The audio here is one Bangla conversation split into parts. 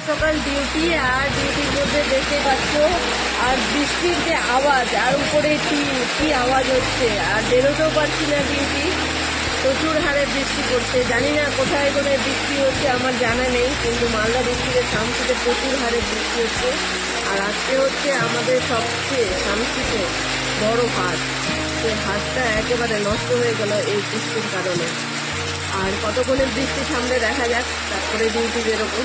সকাল ডিউটি, আর ডিউটির মধ্যে দেখতে পাচ্ছ আর বৃষ্টির যে আওয়াজ, আর উপরে কি আওয়াজ হচ্ছে, আর বেরোতেও পারছি না ডিউটি। প্রচুর হারে বৃষ্টি পড়ছে, জানি না কোথায় কোথায় বৃষ্টি হচ্ছে আমার জানা নেই, কিন্তু মালদা ডিস্ট্রিক্টের শামসিতে প্রচুর হারে বৃষ্টি হচ্ছে। আর আজকে হচ্ছে আমাদের সবচেয়ে শামসিতে বড় হাট, সেই হাটটা একেবারে নষ্ট হয়ে গেল এই বৃষ্টির কারণে। আর কতক্ষণের বৃষ্টি সামনে দেখা যাক, তারপরে ডিউটি বেরোবো।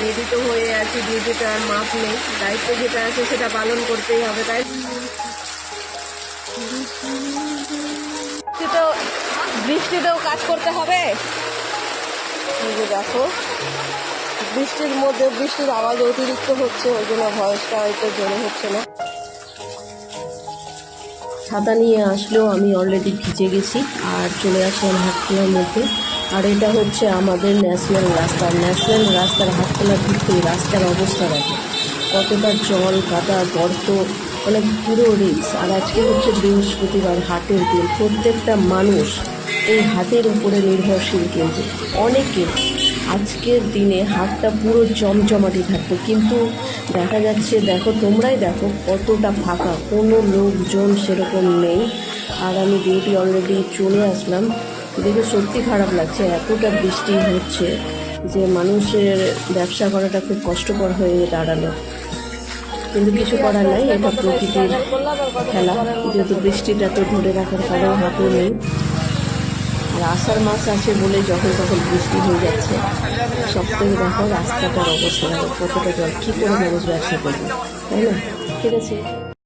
রেডি তো হয়ে আছি, ডিউটিটা আর মাপ নেই, দায়িত্ব যেটা আছে সেটা পালন করতেই হবে। তাই বৃষ্টিতেও কাজ করতে হবে। এই যে দেখো, বৃষ্টির মধ্যে বৃষ্টির আওয়াজ অতিরিক্ত হচ্ছে, ওই জন্য ভয়েসটা হয়তো জোরে হচ্ছে না। ছাতা নিয়ে আসলেও আমি অলরেডি ভিজে গেছি আর চলে আসলাম হাটখোলার মধ্যে। আর এটা হচ্ছে আমাদের ন্যাশনাল রাস্তার হাটখোলার ভিতরে রাস্তার অবস্থা দেখো, কতটা জল কাদা গর্ত, মানে পুরো রিস্ক। আর আজকে হচ্ছে বৃহস্পতিবার, হাটের দিন, প্রত্যেকটা মানুষ এই হাটের উপরে নির্ভরশীল, কিন্তু অনেকে আজকের দিনে হাটটা পুরো জমজমাটি থাকতো, কিন্তু দেখা যাচ্ছে, দেখো তোমরাই দেখো কতটা ফাঁকা, কোনো লোকজন সেরকম নেই। আর আমি ডিউটি অলরেডি চলে আসলাম, দেখে সত্যি খারাপ লাগছে, এতটা বৃষ্টি হচ্ছে যে মানুষের ব্যবসা করাটা খুব কষ্টকর হয়ে দাঁড়ালো। কিন্তু কিছু করার নাই, এটা প্রকৃতির খেলা, যেহেতু বৃষ্টিটা তো ধরে রাখার কারো হাতে নেই। আর আষাঢ় মাস আছে বলে যখন তখন বৃষ্টি হয়ে যাচ্ছে। সব থেকে দেখো রাস্তাটার অবস্থা, কতটা জল, কী করে মানুষ ব্যবসা করবে, তাই না? ঠিক আছে।